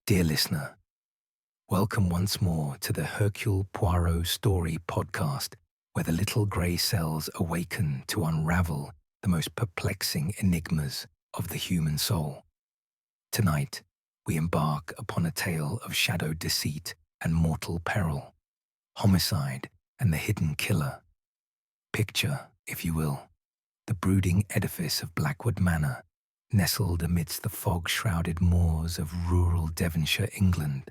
Dear listener, welcome once more to the Hercule Poirot story podcast, where the little grey cells awaken to unravel the most perplexing enigmas of the human soul. Tonight, we embark upon a tale of shadowed deceit and mortal peril, homicide and the hidden killer. Picture, if you will, the brooding edifice of Blackwood Manor, nestled amidst the fog-shrouded moors of rural Devonshire, England,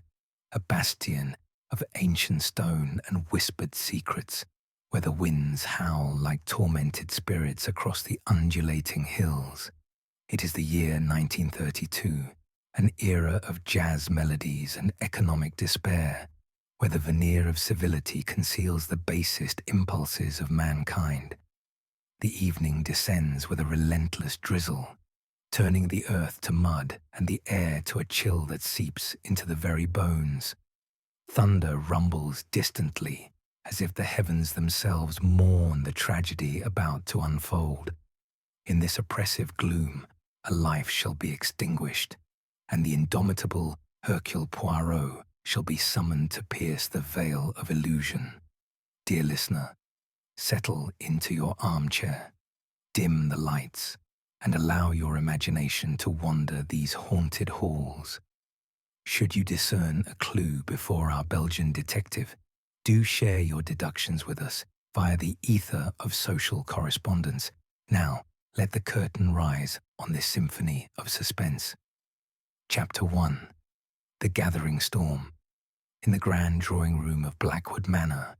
a bastion of ancient stone and whispered secrets, where the winds howl like tormented spirits across the undulating hills. It is the year 1932, an era of jazz melodies and economic despair, where the veneer of civility conceals the basest impulses of mankind. The evening descends with a relentless drizzle, turning the earth to mud and the air to a chill that seeps into the very bones. Thunder rumbles distantly, as if the heavens themselves mourn the tragedy about to unfold. In this oppressive gloom, a life shall be extinguished, and the indomitable Hercule Poirot shall be summoned to pierce the veil of illusion. Dear listener, settle into your armchair, dim the lights, and allow your imagination to wander these haunted halls. Should you discern a clue before our Belgian detective, do share your deductions with us via the ether of social correspondence. Now, let the curtain rise on this symphony of suspense. Chapter 1. The Gathering Storm. In the grand drawing room of Blackwood Manor,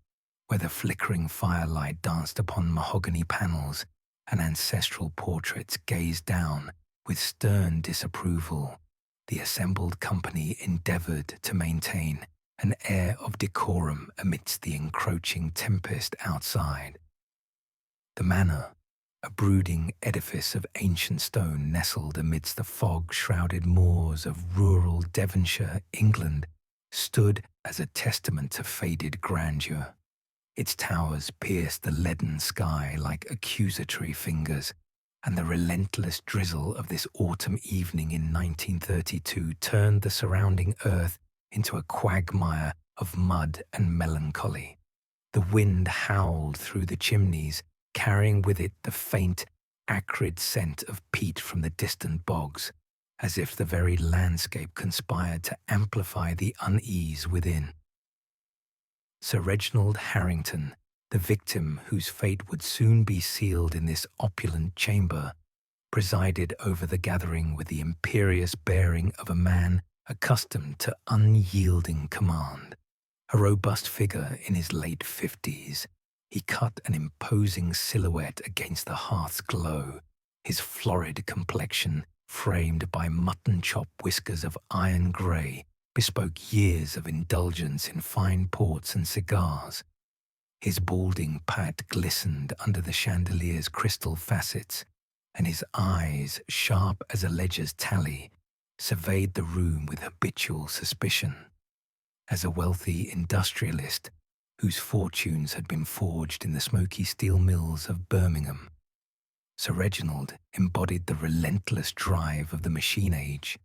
where the flickering firelight danced upon mahogany panels and ancestral portraits gazed down with stern disapproval, the assembled company endeavoured to maintain an air of decorum amidst the encroaching tempest outside. The manor, a brooding edifice of ancient stone nestled amidst the fog-shrouded moors of rural Devonshire, England, stood as a testament to faded grandeur. Its towers pierced the leaden sky like accusatory fingers, and the relentless drizzle of this autumn evening in 1932 turned the surrounding earth into a quagmire of mud and melancholy. The wind howled through the chimneys, carrying with it the faint, acrid scent of peat from the distant bogs, as if the very landscape conspired to amplify the unease within. Sir Reginald Harrington, the victim whose fate would soon be sealed in this opulent chamber, presided over the gathering with the imperious bearing of a man accustomed to unyielding command. A robust figure in his late 50s, he cut an imposing silhouette against the hearth's glow, his florid complexion, framed by mutton-chop whiskers of iron grey, bespoke years of indulgence in fine ports and cigars. His balding pate glistened under the chandelier's crystal facets, and his eyes, sharp as a ledger's tally, surveyed the room with habitual suspicion. As a wealthy industrialist whose fortunes had been forged in the smoky steel mills of Birmingham, Sir Reginald embodied the relentless drive of the machine age.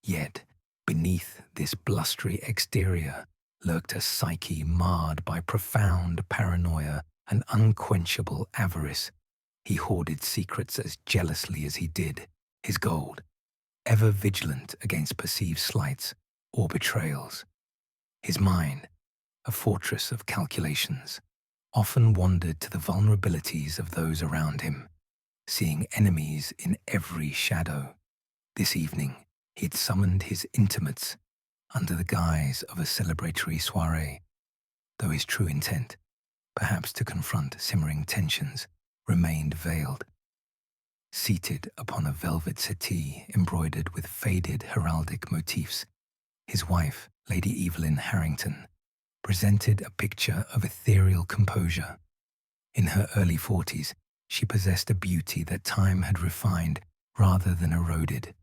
Yet, beneath this blustery exterior lurked a psyche marred by profound paranoia and unquenchable avarice. He hoarded secrets as jealously as he did his gold, ever vigilant against perceived slights or betrayals. His mind, a fortress of calculations, often wandered to the vulnerabilities of those around him, seeing enemies in every shadow. This evening, he'd summoned his intimates under the guise of a celebratory soiree, though his true intent, perhaps to confront simmering tensions, remained veiled. Seated upon a velvet settee embroidered with faded heraldic motifs, his wife, Lady Evelyn Harrington, presented a picture of ethereal composure. In her early 40s, she possessed a beauty that time had refined rather than eroded.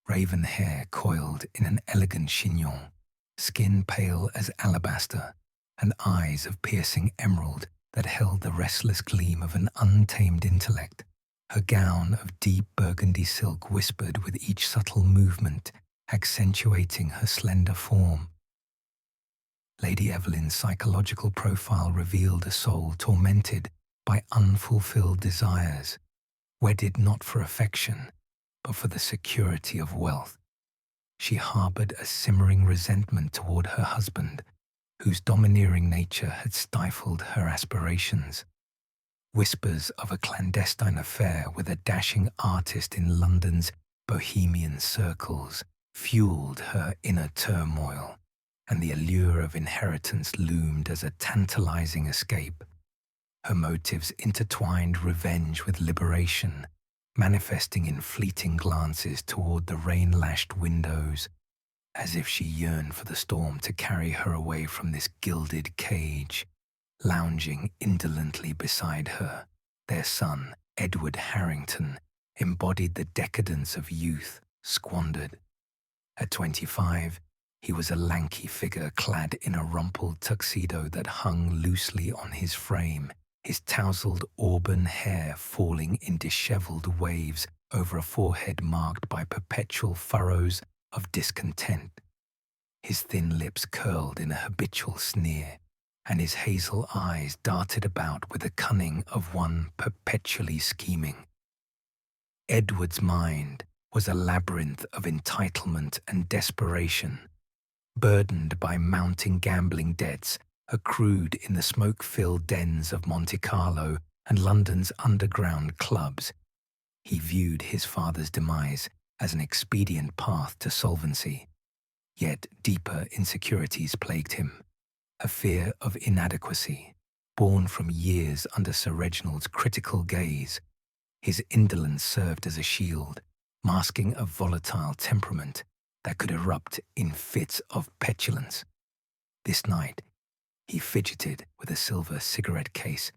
Raven hair coiled in an elegant chignon, skin pale as alabaster, and eyes of piercing emerald that held the restless gleam of an untamed intellect. Her gown of deep burgundy silk whispered with each subtle movement accentuating her slender form. Lady Evelyn's psychological profile revealed a soul tormented by unfulfilled desires, wedded not for affection, but for the security of wealth. She harbored a simmering resentment toward her husband, whose domineering nature had stifled her aspirations. Whispers of a clandestine affair with a dashing artist in London's bohemian circles fueled her inner turmoil, and the allure of inheritance loomed as a tantalizing escape. Her motives intertwined revenge with liberation, manifesting in fleeting glances toward the rain-lashed windows, as if she yearned for the storm to carry her away from this gilded cage. Lounging indolently beside her, their son, Edward Harrington, embodied the decadence of youth squandered. At 25, he was a lanky figure clad in a rumpled tuxedo that hung loosely on his frame, his tousled auburn hair falling in disheveled waves over a forehead marked by perpetual furrows of discontent. His thin lips curled in a habitual sneer, and his hazel eyes darted about with the cunning of one perpetually scheming. Edward's mind was a labyrinth of entitlement and desperation, burdened by mounting gambling debts accrued in the smoke-filled dens of Monte Carlo and London's underground clubs. He viewed his father's demise as an expedient path to solvency, yet deeper insecurities plagued him. A fear of inadequacy, born from years under Sir Reginald's critical gaze. His indolence served as a shield, masking a volatile temperament that could erupt in fits of petulance. This night, he fidgeted with a silver cigarette case,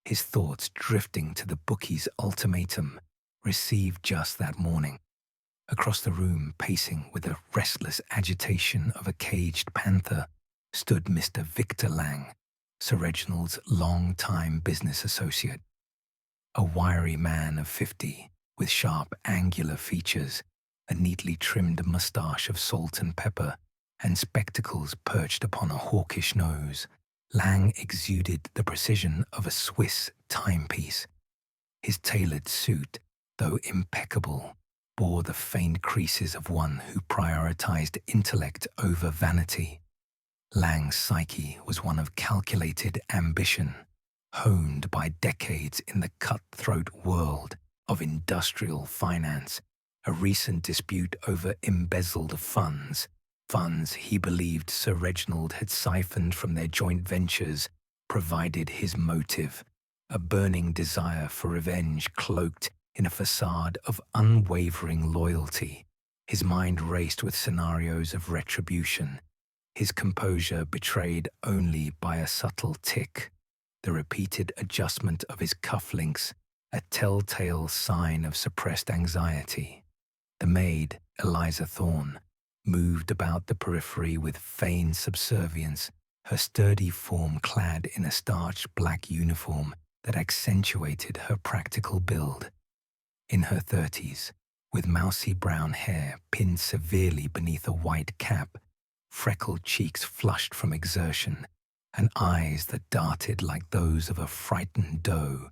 his thoughts drifting to the bookie's ultimatum, received just that morning. Across the room, pacing with the restless agitation of a caged panther, stood Mr. Victor Lang, Sir Reginald's long-time business associate. A wiry man of 50, with sharp, angular features, a neatly trimmed moustache of salt and pepper, and spectacles perched upon a hawkish nose, Lang exuded the precision of a Swiss timepiece. His tailored suit, though impeccable, bore the faint creases of one who prioritized intellect over vanity. Lang's psyche was one of calculated ambition, honed by decades in the cutthroat world of industrial finance. A recent dispute over embezzled funds he believed Sir Reginald had siphoned from their joint ventures, provided his motive, a burning desire for revenge cloaked in a facade of unwavering loyalty. His mind raced with scenarios of retribution, his composure betrayed only by a subtle tic, the repeated adjustment of his cufflinks, a telltale sign of suppressed anxiety. The maid, Eliza Thorne, moved about the periphery with feigned subservience, her sturdy form clad in a starched black uniform that accentuated her practical build. In her 30s, with mousy brown hair pinned severely beneath a white cap, freckled cheeks flushed from exertion, and eyes that darted like those of a frightened doe,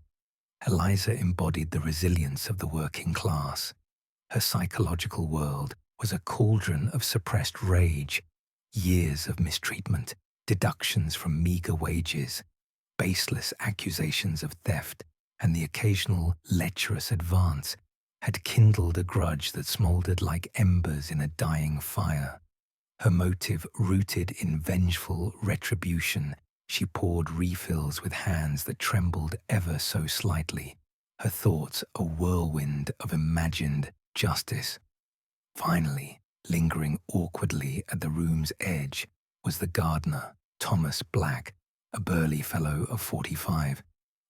Eliza embodied the resilience of the working class. Her psychological world was a cauldron of suppressed rage, years of mistreatment, deductions from meager wages, baseless accusations of theft, and the occasional lecherous advance had kindled a grudge that smoldered like embers in a dying fire. Her motive rooted in vengeful retribution, she poured refills with hands that trembled ever so slightly, her thoughts a whirlwind of imagined justice. Finally, lingering awkwardly at the room's edge, was the gardener, Thomas Black, a burly fellow of 45,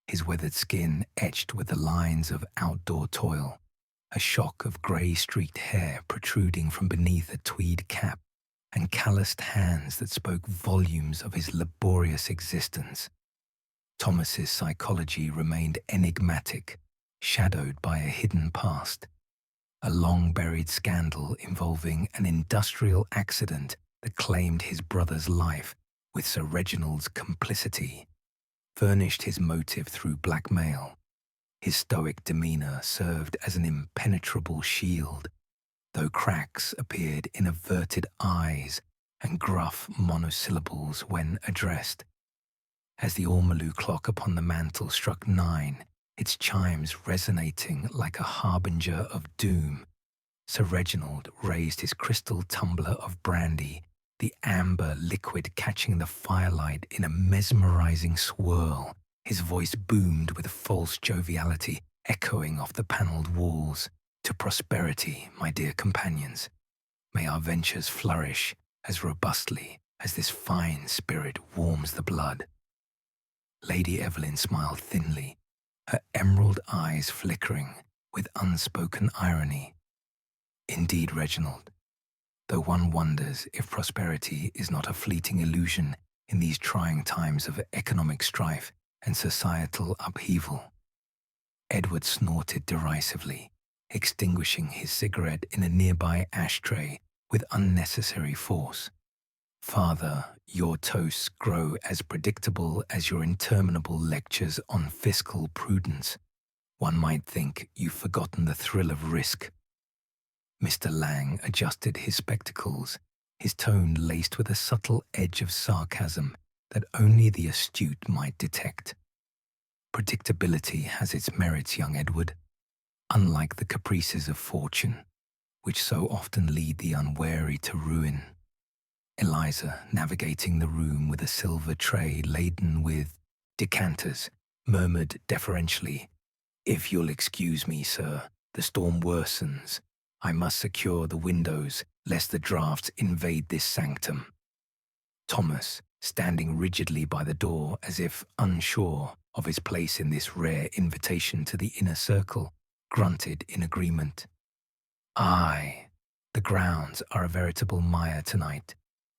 his weathered skin etched with the lines of outdoor toil, a shock of grey-streaked hair protruding from beneath a tweed cap, and calloused hands that spoke volumes of his laborious existence. Thomas's psychology remained enigmatic, shadowed by a hidden past. a long-buried scandal involving an industrial accident that claimed his brother's life with Sir Reginald's complicity, furnished his motive through blackmail. His stoic demeanour served as an impenetrable shield, though cracks appeared in averted eyes and gruff monosyllables when addressed. As the ormolu clock upon the mantel struck 9, its chimes resonating like a harbinger of doom, Sir Reginald raised his crystal tumbler of brandy, the amber liquid catching the firelight in a mesmerizing swirl. His voice boomed with false joviality, echoing off the panelled walls. To prosperity, my dear companions. May our ventures flourish as robustly as this fine spirit warms the blood. Lady Evelyn smiled thinly, her emerald eyes flickering with unspoken irony. Indeed, Reginald, though one wonders if prosperity is not a fleeting illusion in these trying times of economic strife and societal upheaval. Edward snorted derisively, extinguishing his cigarette in a nearby ashtray with unnecessary force. Father, your toasts grow as predictable as your interminable lectures on fiscal prudence. One might think you've forgotten the thrill of risk. Mr. Lang adjusted his spectacles, his tone laced with a subtle edge of sarcasm that only the astute might detect. Predictability has its merits, young Edward, unlike the caprices of fortune, which so often lead the unwary to ruin. Eliza, navigating the room with a silver tray laden with decanters, murmured deferentially, "If you'll excuse me, sir, the storm worsens. I must secure the windows, lest the draughts invade this sanctum." Thomas, standing rigidly by the door as if unsure of his place in this rare invitation to the inner circle, grunted in agreement. "Aye, the grounds are a veritable mire tonight.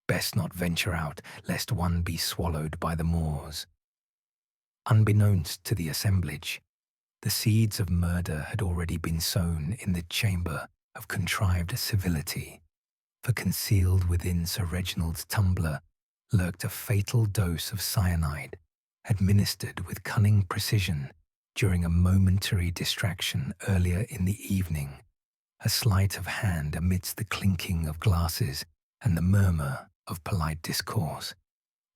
Best not venture out, lest one be swallowed by the moors." Unbeknownst to the assemblage, the seeds of murder had already been sown in the chamber of contrived civility, for concealed within Sir Reginald's tumbler lurked a fatal dose of cyanide, administered with cunning precision during a momentary distraction earlier in the evening, a sleight of hand amidst the clinking of glasses and the murmur of polite discourse.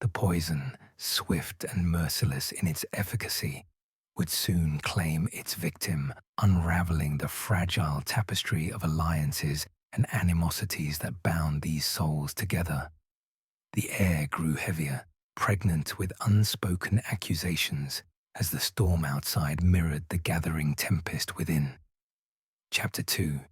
The poison, swift and merciless in its efficacy, would soon claim its victim, unraveling the fragile tapestry of alliances and animosities that bound these souls together. The air grew heavier, pregnant with unspoken accusations, as the storm outside mirrored the gathering tempest within. Chapter 2.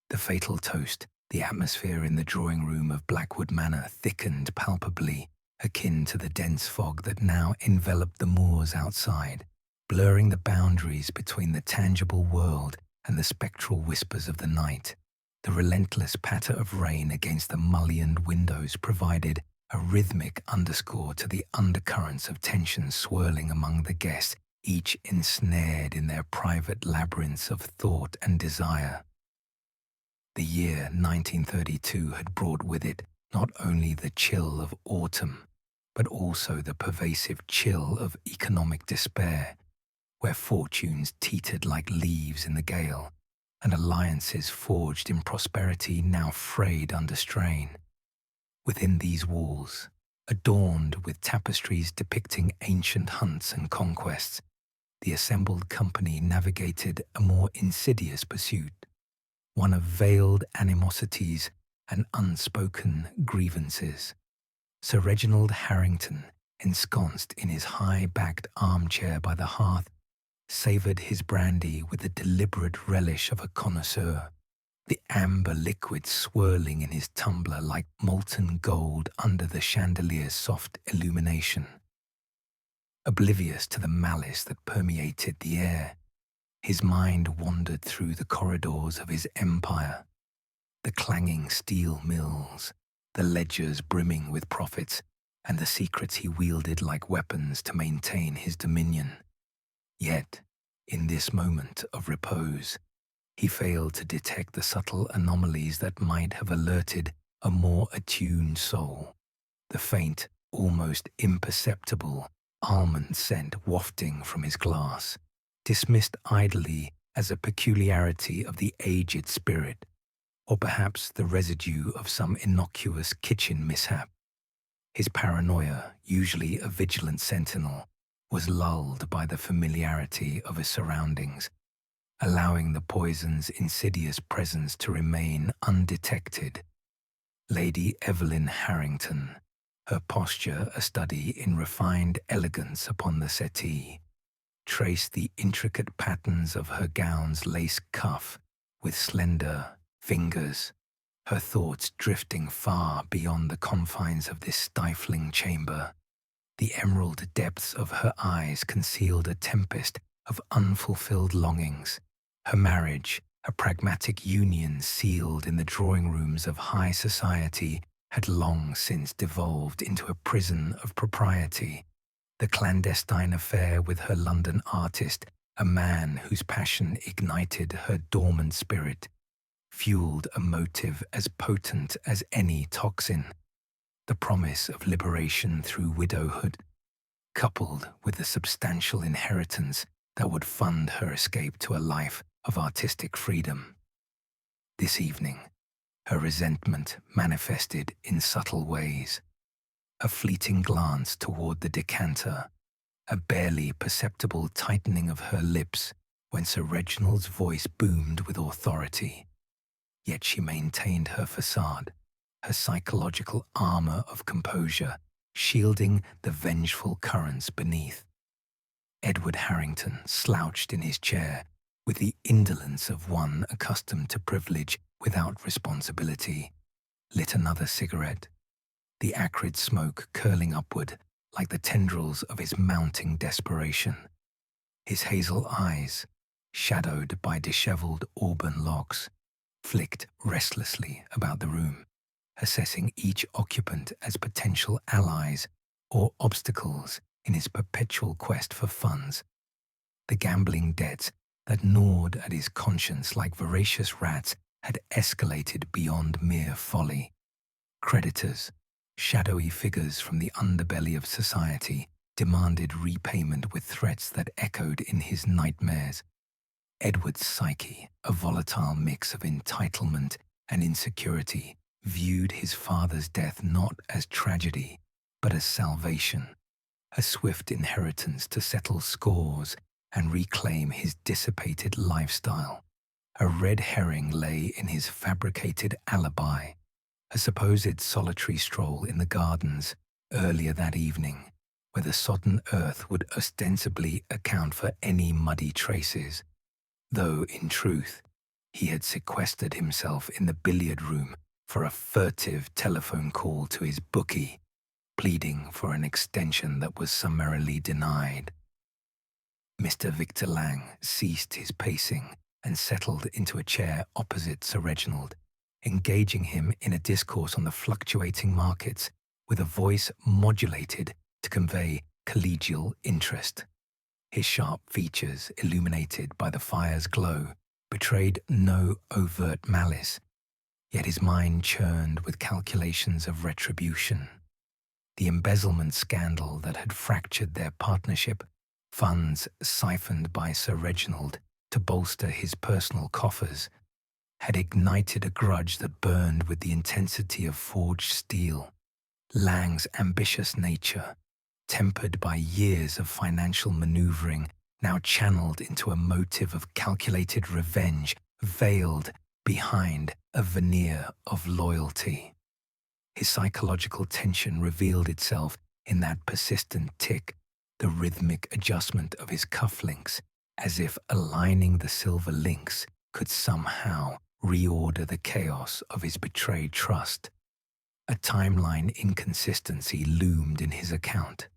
The fatal toast. The atmosphere in the drawing room of Blackwood Manor thickened palpably, akin to the dense fog that now enveloped the moors outside, blurring the boundaries between the tangible world and the spectral whispers of the night. The relentless patter of rain against the mullioned windows provided a rhythmic underscore to the undercurrents of tension swirling among the guests, each ensnared in their private labyrinths of thought and desire. The year 1932 had brought with it not only the chill of autumn, but also the pervasive chill of economic despair, where fortunes teetered like leaves in the gale, and alliances forged in prosperity now frayed under strain. Within these walls, adorned with tapestries depicting ancient hunts and conquests, the assembled company navigated a more insidious pursuit, one of veiled animosities and unspoken grievances. Sir Reginald Harrington, ensconced in his high-backed armchair by the hearth, savoured his brandy with the deliberate relish of a connoisseur, the amber liquid swirling in his tumbler like molten gold under the chandelier's soft illumination. Oblivious to the malice that permeated the air, his mind wandered through the corridors of his empire, the clanging steel mills, the ledgers brimming with profits, and the secrets he wielded like weapons to maintain his dominion. Yet, in this moment of repose, He failed to detect the subtle anomalies that might have alerted a more attuned soul. The faint, almost imperceptible almond scent wafting from his glass, dismissed idly as a peculiarity of the aged spirit, or perhaps the residue of some innocuous kitchen mishap. His paranoia, usually a vigilant sentinel, was lulled by the familiarity of his surroundings, allowing the poison's insidious presence to remain undetected. Lady Evelyn Harrington, her posture a study in refined elegance upon the settee, traced the intricate patterns of her gown's lace cuff with slender fingers, her thoughts drifting far beyond the confines of this stifling chamber. The emerald depths of her eyes concealed a tempest of unfulfilled longings. Her marriage, a pragmatic union sealed in the drawing rooms of high society, had long since devolved into a prison of propriety. The clandestine affair with her London artist, a man whose passion ignited her dormant spirit, fueled a motive as potent as any toxin. The promise of liberation through widowhood, coupled with the substantial inheritance that would fund her escape to a life of artistic freedom. This evening, her resentment manifested in subtle ways. A fleeting glance toward the decanter, a barely perceptible tightening of her lips when Sir Reginald's voice boomed with authority. Yet she maintained her facade, her psychological armor of composure, shielding the vengeful currents beneath. Edward Harrington slouched in his chair with the indolence of one accustomed to privilege without responsibility, lit another cigarette, the acrid smoke curling upward like the tendrils of his mounting desperation. His hazel eyes, shadowed by disheveled auburn locks, flicked restlessly about the room, assessing each occupant as potential allies or obstacles in his perpetual quest for funds. The gambling debts that gnawed at his conscience like voracious rats had escalated beyond mere folly. Creditors, shadowy figures from the underbelly of society, demanded repayment with threats that echoed in his nightmares. Edward's psyche, a volatile mix of entitlement and insecurity, viewed his father's death not as tragedy, but as salvation, a swift inheritance to settle scores and reclaim his dissipated lifestyle. A red herring lay in his fabricated alibi, a supposed solitary stroll in the gardens earlier that evening, where the sodden earth would ostensibly account for any muddy traces, though in truth he had sequestered himself in the billiard room for a furtive telephone call to his bookie, pleading for an extension that was summarily denied. Mr. Victor Lang ceased his pacing and settled into a chair opposite Sir Reginald, engaging him in a discourse on the fluctuating markets with a voice modulated to convey collegial interest. His sharp features, illuminated by the fire's glow, betrayed no overt malice, yet his mind churned with calculations of retribution. The embezzlement scandal that had fractured their partnership, funds siphoned by Sir Reginald to bolster his personal coffers, had ignited a grudge that burned with the intensity of forged steel. Lang's ambitious nature, tempered by years of financial maneuvering, now channeled into a motive of calculated revenge, veiled behind a veneer of loyalty. His psychological tension revealed itself in that persistent tick, the rhythmic adjustment of his cufflinks, as if aligning the silver links could somehow reorder the chaos of his betrayed trust. A timeline inconsistency loomed in his account.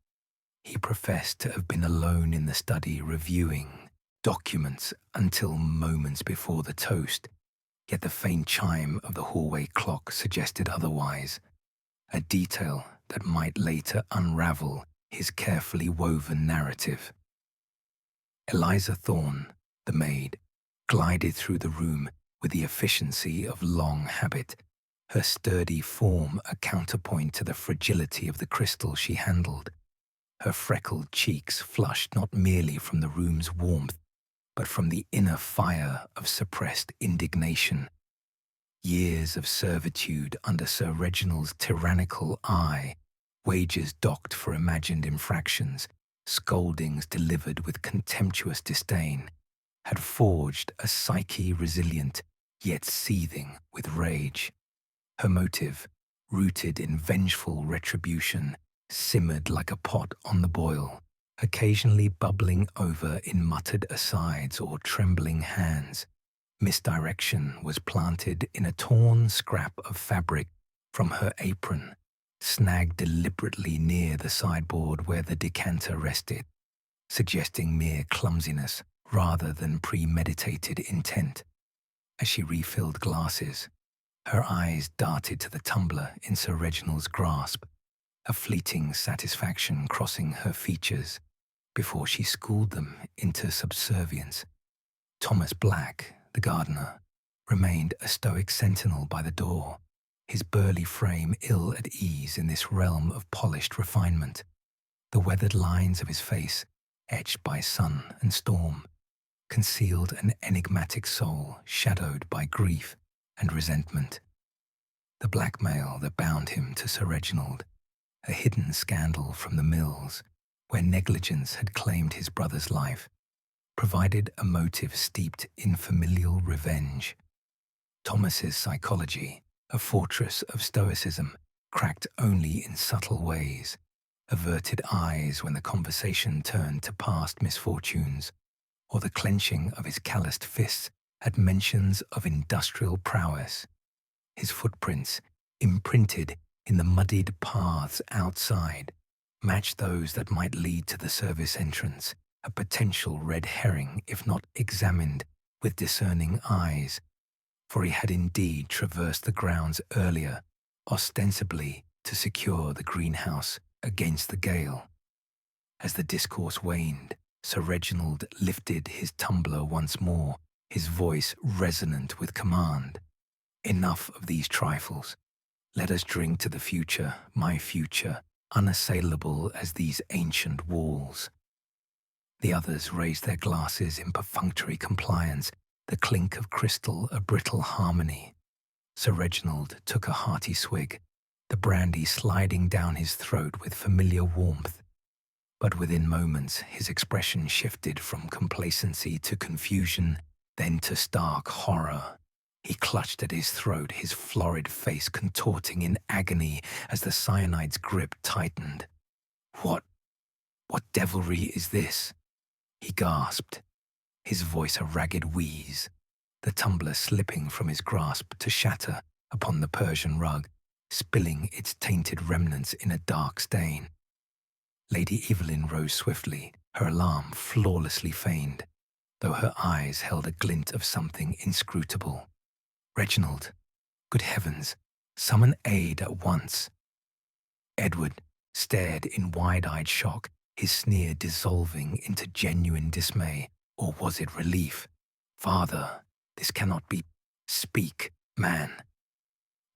He professed to have been alone in the study reviewing documents until moments before the toast, yet the faint chime of the hallway clock suggested otherwise, a detail that might later unravel his carefully woven narrative. Eliza Thorne, the maid, glided through the room with the efficiency of long habit, her sturdy form a counterpoint to the fragility of the crystal she handled. Her freckled cheeks flushed not merely from the room's warmth, but from the inner fire of suppressed indignation. Years of servitude under Sir Reginald's tyrannical eye, wages docked for imagined infractions, scoldings delivered with contemptuous disdain, had forged a psyche resilient, yet seething with rage. Her motive, rooted in vengeful retribution, simmered like a pot on the boil, occasionally bubbling over in muttered asides or trembling hands. Misdirection was planted in a torn scrap of fabric from her apron, snagged deliberately near the sideboard where the decanter rested, suggesting mere clumsiness rather than premeditated intent. As she refilled glasses, her eyes darted to the tumbler in Sir Reginald's grasp, a fleeting satisfaction crossing her features before she schooled them into subservience. Thomas Black, the gardener, remained a stoic sentinel by the door, his burly frame ill at ease in this realm of polished refinement. The weathered lines of his face, etched by sun and storm, concealed an enigmatic soul shadowed by grief and resentment. The blackmail that bound him to Sir Reginald, a hidden scandal from the mills, where negligence had claimed his brother's life, provided a motive steeped in familial revenge. Thomas's psychology, a fortress of stoicism, cracked only in subtle ways, averted eyes when the conversation turned to past misfortunes, or the clenching of his calloused fists at mentions of industrial prowess. His footprints, imprinted in the muddied paths outside, matched those that might lead to the service entrance, a potential red herring if not examined with discerning eyes, for he had indeed traversed the grounds earlier, ostensibly to secure the greenhouse against the gale. As the discourse waned, Sir Reginald lifted his tumbler once more, his voice resonant with command. "Enough of these trifles. Let us drink to the future, my future, unassailable as these ancient walls." The others raised their glasses in perfunctory compliance, the clink of crystal a brittle harmony. Sir Reginald took a hearty swig, the brandy sliding down his throat with familiar warmth. But within moments his expression shifted from complacency to confusion, then to stark horror. He clutched at his throat, his florid face contorting in agony as the cyanide's grip tightened. What devilry is this?" he gasped, his voice a ragged wheeze, the tumbler slipping from his grasp to shatter upon the Persian rug, spilling its tainted remnants in a dark stain. Lady Evelyn rose swiftly, her alarm flawlessly feigned, though her eyes held a glint of something inscrutable. "Reginald, good heavens, summon aid at once." Edward stared in wide-eyed shock, his sneer dissolving into genuine dismay, or was it relief? "Father, this cannot be. Speak, man."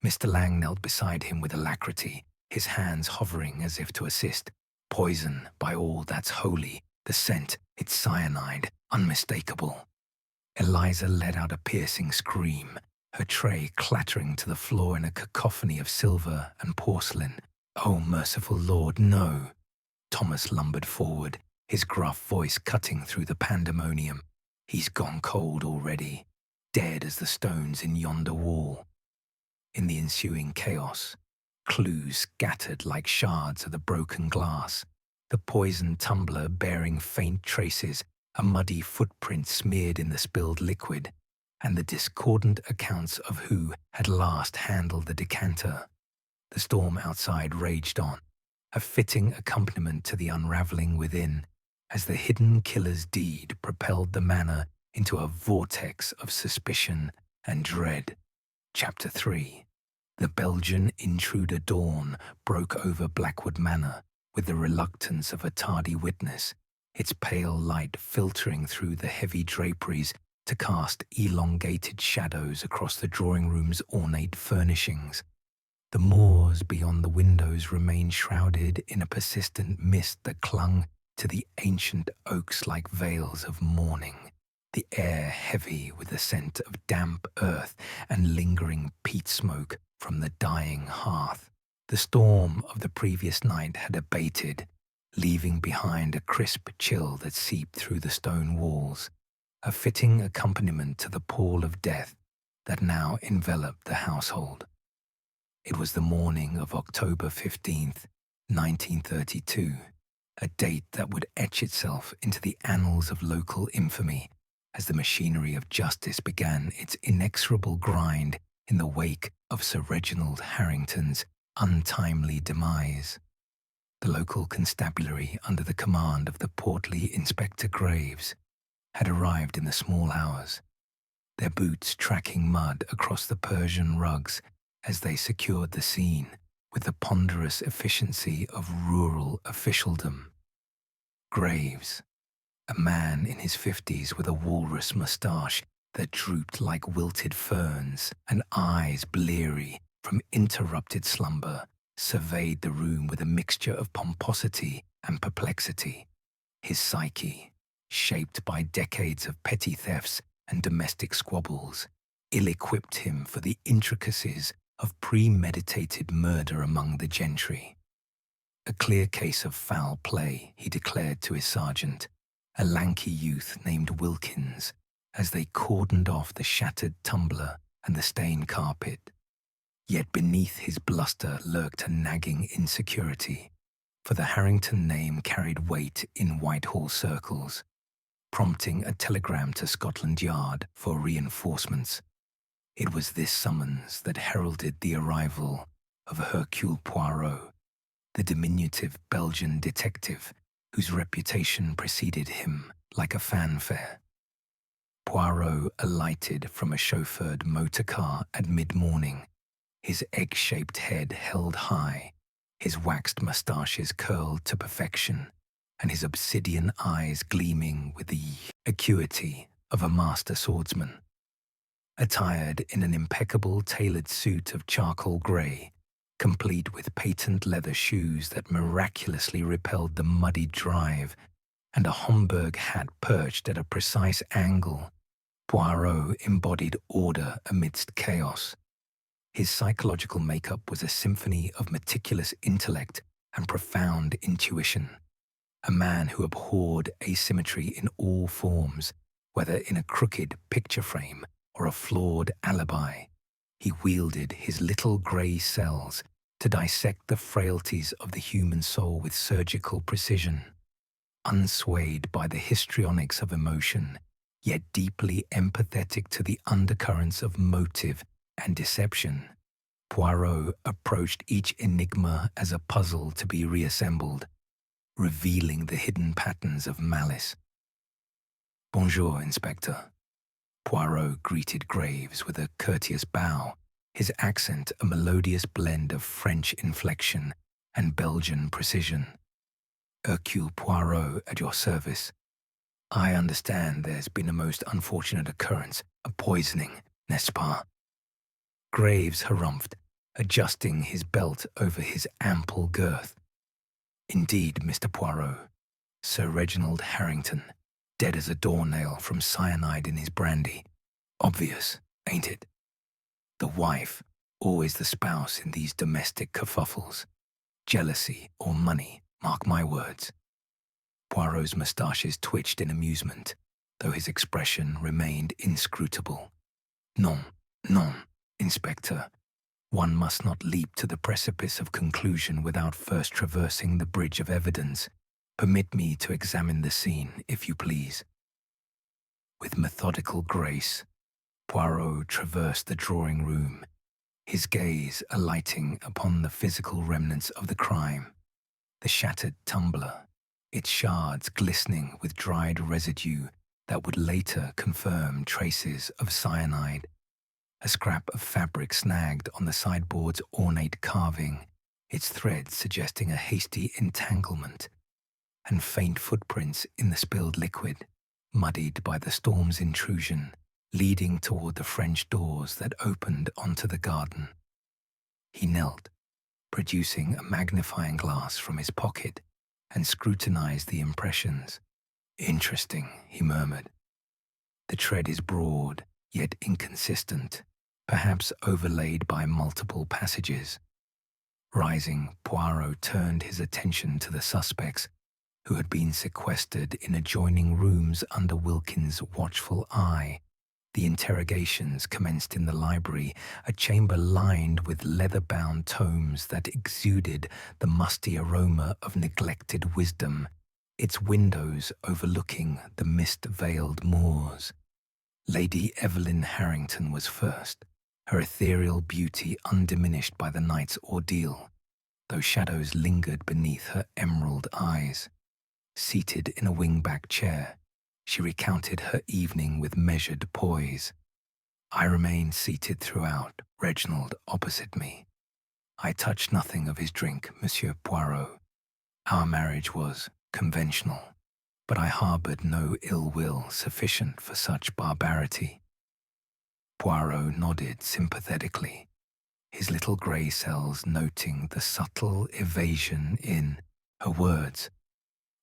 Mr. Lang knelt beside him with alacrity, his hands hovering as if to assist. "Poison, by all that's holy. The scent, it's cyanide, unmistakable." Eliza let out a piercing scream, her tray clattering to the floor in a cacophony of silver and porcelain. "Oh, merciful Lord, no!" Thomas lumbered forward, his gruff voice cutting through the pandemonium. "He's gone cold already, dead as the stones in yonder wall." In the ensuing chaos, clues scattered like shards of the broken glass, the poisoned tumbler bearing faint traces, a muddy footprint smeared in the spilled liquid, and the discordant accounts of who had last handled the decanter. The storm outside raged on, a fitting accompaniment to the unraveling within, as the hidden killer's deed propelled the manor into a vortex of suspicion and dread. Chapter 3. The Belgian intruder dawn broke over Blackwood Manor with the reluctance of a tardy witness, its pale light filtering through the heavy draperies to cast elongated shadows across the drawing room's ornate furnishings. The moors beyond the windows remained shrouded in a persistent mist that clung to the ancient oaks like veils of mourning, the air heavy with the scent of damp earth and lingering peat smoke from the dying hearth. The storm of the previous night had abated, leaving behind a crisp chill that seeped through the stone walls, a fitting accompaniment to the pall of death that now enveloped the household. It was the morning of October 15th, 1932, a date that would etch itself into the annals of local infamy as the machinery of justice began its inexorable grind in the wake of Sir Reginald Harrington's untimely demise. The local constabulary, under the command of the portly Inspector Graves, had arrived in the small hours, their boots tracking mud across the Persian rugs as they secured the scene with the ponderous efficiency of rural officialdom. Graves, a man in his 50s with a walrus moustache that drooped like wilted ferns and eyes bleary from interrupted slumber, surveyed the room with a mixture of pomposity and perplexity. His psyche, shaped by decades of petty thefts and domestic squabbles, ill-equipped him for the intricacies of premeditated murder among the gentry. A clear case of foul play, he declared to his sergeant, a lanky youth named Wilkins, as they cordoned off the shattered tumbler and the stained carpet. Yet beneath his bluster lurked a nagging insecurity, for the Harrington name carried weight in Whitehall circles, prompting a telegram to Scotland Yard for reinforcements. It was this summons that heralded the arrival of Hercule Poirot, the diminutive Belgian detective whose reputation preceded him like a fanfare. Poirot alighted from a chauffeured motor car at mid-morning, his egg-shaped head held high, his waxed moustaches curled to perfection, and his obsidian eyes gleaming with the acuity of a master swordsman. Attired in an impeccable tailored suit of charcoal grey, complete with patent leather shoes that miraculously repelled the muddy drive, and a Homburg hat perched at a precise angle, Poirot embodied order amidst chaos. His psychological makeup was a symphony of meticulous intellect and profound intuition. A man who abhorred asymmetry in all forms, whether in a crooked picture frame or a flawed alibi. He wielded his little grey cells to dissect the frailties of the human soul with surgical precision. Unswayed by the histrionics of emotion, yet deeply empathetic to the undercurrents of motive and deception, Poirot approached each enigma as a puzzle to be reassembled, revealing the hidden patterns of malice. "Bonjour, Inspector." Poirot greeted Graves with a courteous bow, his accent a melodious blend of French inflection and Belgian precision. "Hercule Poirot at your service. I understand there's been a most unfortunate occurrence, a poisoning, n'est-ce pas?" Graves harumphed, adjusting his belt over his ample girth. "Indeed, Mr. Poirot. Sir Reginald Harrington, dead as a doornail from cyanide in his brandy. Obvious, ain't it? The wife, always the spouse in these domestic kerfuffles. Jealousy or money, mark my words." Poirot's moustaches twitched in amusement, though his expression remained inscrutable. "Non, non, Inspector. One must not leap to the precipice of conclusion without first traversing the bridge of evidence. Permit me to examine the scene, if you please." With methodical grace, Poirot traversed the drawing room, his gaze alighting upon the physical remnants of the crime. The shattered tumbler, its shards glistening with dried residue that would later confirm traces of cyanide. A scrap of fabric snagged on the sideboard's ornate carving, its threads suggesting a hasty entanglement, and faint footprints in the spilled liquid. muddied by the storm's intrusion, leading toward the French doors that opened onto the garden. He knelt, producing a magnifying glass from his pocket, and scrutinized the impressions. "Interesting," he murmured. "The tread is broad, yet inconsistent, perhaps overlaid by multiple passages." Rising, Poirot turned his attention to the suspects, who had been sequestered in adjoining rooms under Wilkins' watchful eye. The interrogations commenced in the library, a chamber lined with leather-bound tomes that exuded the musty aroma of neglected wisdom, its windows overlooking the mist-veiled moors. Lady Evelyn Harrington was first, her ethereal beauty undiminished by the night's ordeal, though shadows lingered beneath her emerald eyes. Seated in a wing-back chair, she recounted her evening with measured poise. "I remained seated throughout, Reginald opposite me. I touched nothing of his drink, Monsieur Poirot. Our marriage was conventional, but I harbored no ill will sufficient for such barbarity." Poirot nodded sympathetically, his little grey cells noting the subtle evasion in her words.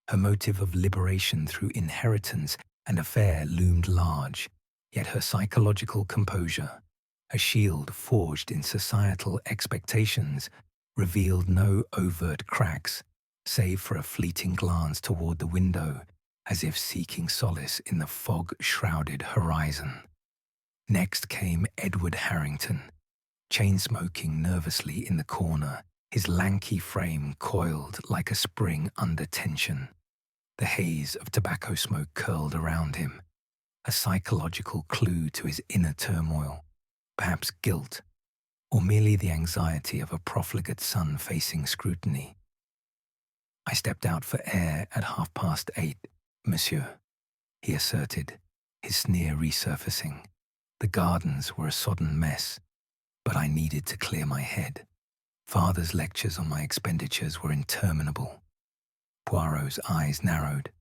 Her motive of liberation through inheritance and affair loomed large, yet her psychological composure, a shield forged in societal expectations, revealed no overt cracks, save for a fleeting glance toward the window, as if seeking solace in the fog-shrouded horizon. Next came Edward Harrington, chain-smoking nervously in the corner, his lanky frame coiled like a spring under tension. The haze of tobacco smoke curled around him, a psychological clue to his inner turmoil, perhaps guilt, or merely the anxiety of a profligate son facing scrutiny. "I stepped out for air at 8:30, monsieur," he asserted, his sneer resurfacing. "The gardens were a sodden mess, but I needed to clear my head. Father's lectures on my expenditures were interminable." Poirot's eyes narrowed.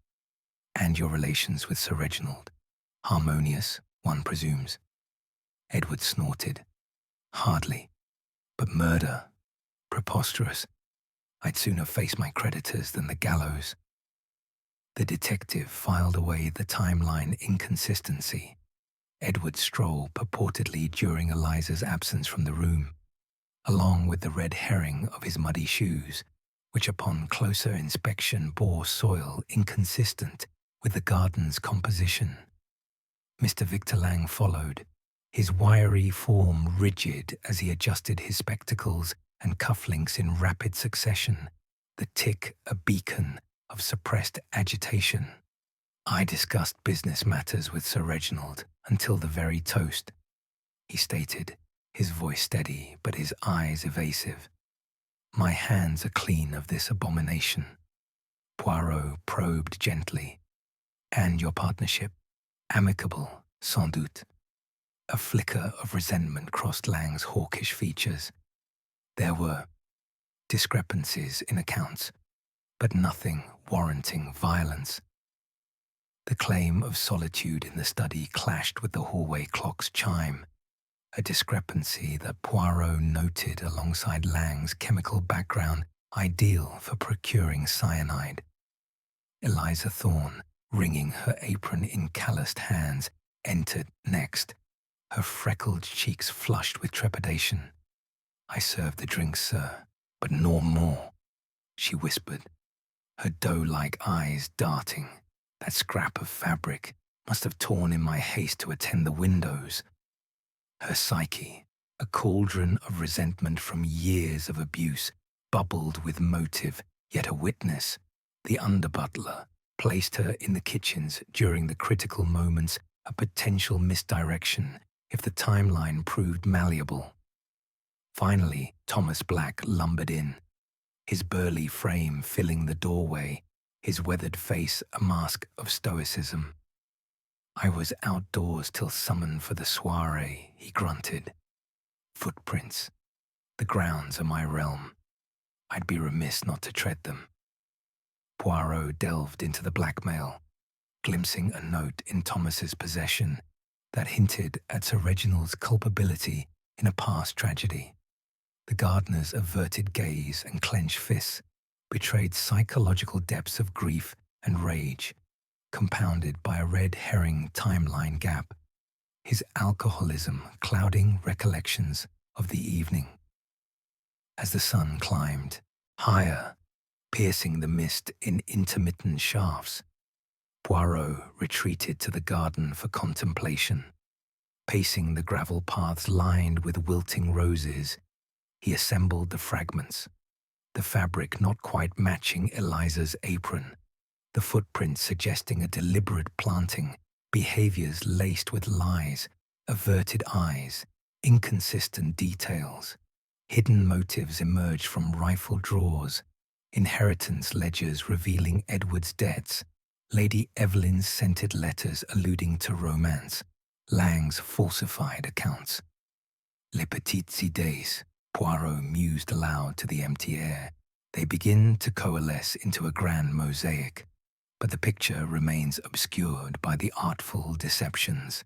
"And your relations with Sir Reginald? Harmonious, one presumes." Edward snorted. "Hardly. But murder? Preposterous. I'd sooner face my creditors than the gallows." The detective filed away the timeline inconsistency. Edward's stroll purportedly during Eliza's absence from the room, along with the red herring of his muddy shoes, which upon closer inspection bore soil inconsistent with the garden's composition. Mr. Victor Lang followed, his wiry form rigid as he adjusted his spectacles and cufflinks in rapid succession, the tick a beacon of suppressed agitation. "I discussed business matters with Sir Reginald until the very toast," he stated, his voice steady but his eyes evasive. "My hands are clean of this abomination." Poirot probed gently. "And your partnership? Amicable, sans doute." A flicker of resentment crossed Lang's hawkish features. There were discrepancies in accounts, but nothing warranting violence. The claim of solitude in the study clashed with the hallway clock's chime, a discrepancy that Poirot noted alongside Lang's chemical background ideal for procuring cyanide. Eliza Thorne, wringing her apron in calloused hands, entered next, her freckled cheeks flushed with trepidation. "I served the drinks, sir, but no more," she whispered, her doe-like eyes darting. "That scrap of fabric must have torn in my haste to attend the windows." Her psyche, a cauldron of resentment from years of abuse, bubbled with motive, yet a witness, the under-butler, placed her in the kitchens during the critical moments, a potential misdirection if the timeline proved malleable. Finally, Thomas Black lumbered in, his burly frame filling the doorway, his weathered face a mask of stoicism. "I was outdoors till summoned for the soiree," he grunted. "Footprints. The grounds are my realm. I'd be remiss not to tread them." Poirot delved into the blackmail. glimpsing a note in Thomas's possession that hinted at Sir Reginald's culpability in a past tragedy. The gardener's averted gaze and clenched fists betrayed psychological depths of grief and rage, compounded by a red herring timeline gap, his alcoholism clouding recollections of the evening. As the sun climbed higher, piercing the mist in intermittent shafts, Poirot retreated to the garden for contemplation. Pacing the gravel paths lined with wilting roses, he assembled the fragments, the fabric not quite matching Eliza's apron, the footprints suggesting a deliberate planting, behaviors laced with lies, averted eyes, inconsistent details. Hidden motives emerged from rifle drawers, inheritance ledgers revealing Edward's debts, Lady Evelyn's scented letters alluding to romance, Lang's falsified accounts. Les petites idées, Poirot mused aloud to the empty air. They begin to coalesce into a grand mosaic, but the picture remains obscured by the artful deceptions.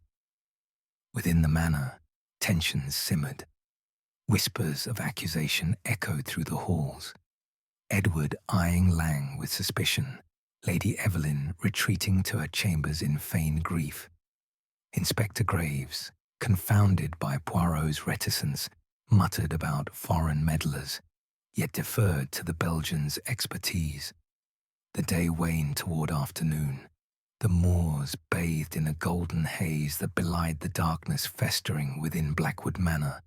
Within the manor, tensions simmered. Whispers of accusation echoed through the halls. Edward eyeing Lang with suspicion, Lady Evelyn retreating to her chambers in feigned grief. Inspector Graves, confounded by Poirot's reticence, muttered about foreign meddlers, yet deferred to the Belgian's expertise. The day waned toward afternoon. The moors bathed in a golden haze that belied the darkness festering within Blackwood Manor,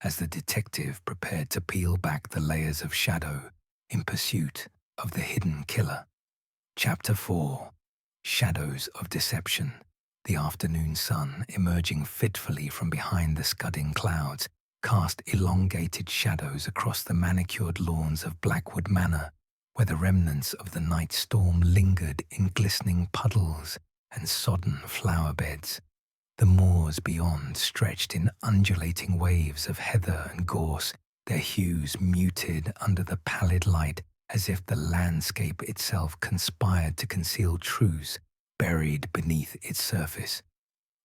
as the detective prepared to peel back the layers of shadow in pursuit of the hidden killer. Chapter 4. Shadows of Deception. The afternoon sun, emerging fitfully from behind the scudding clouds, cast elongated shadows across the manicured lawns of Blackwood Manor, where the remnants of the night storm lingered in glistening puddles and sodden flower beds. The moors beyond stretched in undulating waves of heather and gorse, their hues muted under the pallid light as if the landscape itself conspired to conceal truths buried beneath its surface.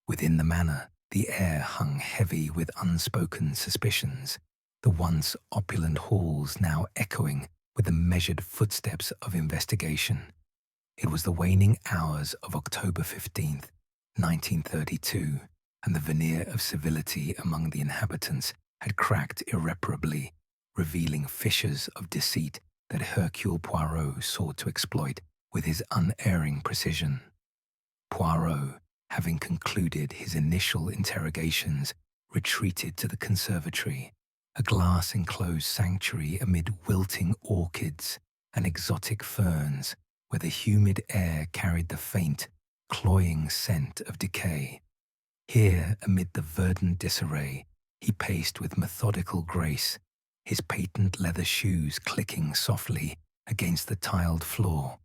Within the manor, the air hung heavy with unspoken suspicions, the once opulent halls now echoing with the measured footsteps of investigation. It was the waning hours of October 15th, 1932, and the veneer of civility among the inhabitants had cracked irreparably, revealing fissures of deceit that Hercule Poirot sought to exploit with his unerring precision. Poirot, having concluded his initial interrogations, retreated to the conservatory, a glass-enclosed sanctuary amid wilting orchids and exotic ferns, where the humid air carried the faint, cloying scent of decay. Here, amid the verdant disarray, he paced with methodical grace, his patent leather shoes clicking softly against the tiled floor,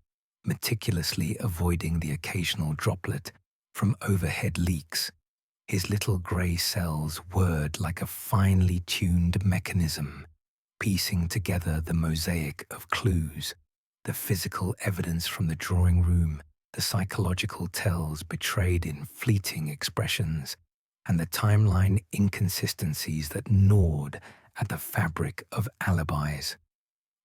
meticulously avoiding the occasional droplet from overhead leaks. His little grey cells whirred like a finely tuned mechanism, piecing together the mosaic of clues, the physical evidence from the drawing room, the psychological tells betrayed in fleeting expressions, and the timeline inconsistencies that gnawed at the fabric of alibis.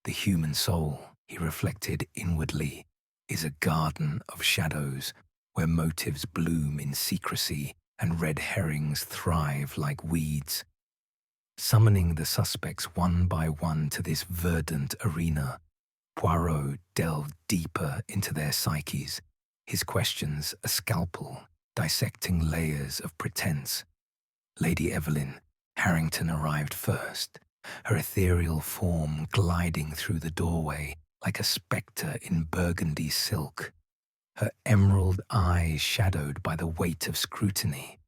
The human soul, he reflected inwardly, is a garden of shadows where motives bloom in secrecy and red herrings thrive like weeds. Summoning the suspects one by one to this verdant arena, Poirot delved deeper into their psyches, his questions a scalpel, dissecting layers of pretense. Lady Evelyn Harrington arrived first, her ethereal form gliding through the doorway like a spectre in burgundy silk, her emerald eyes shadowed by the weight of scrutiny.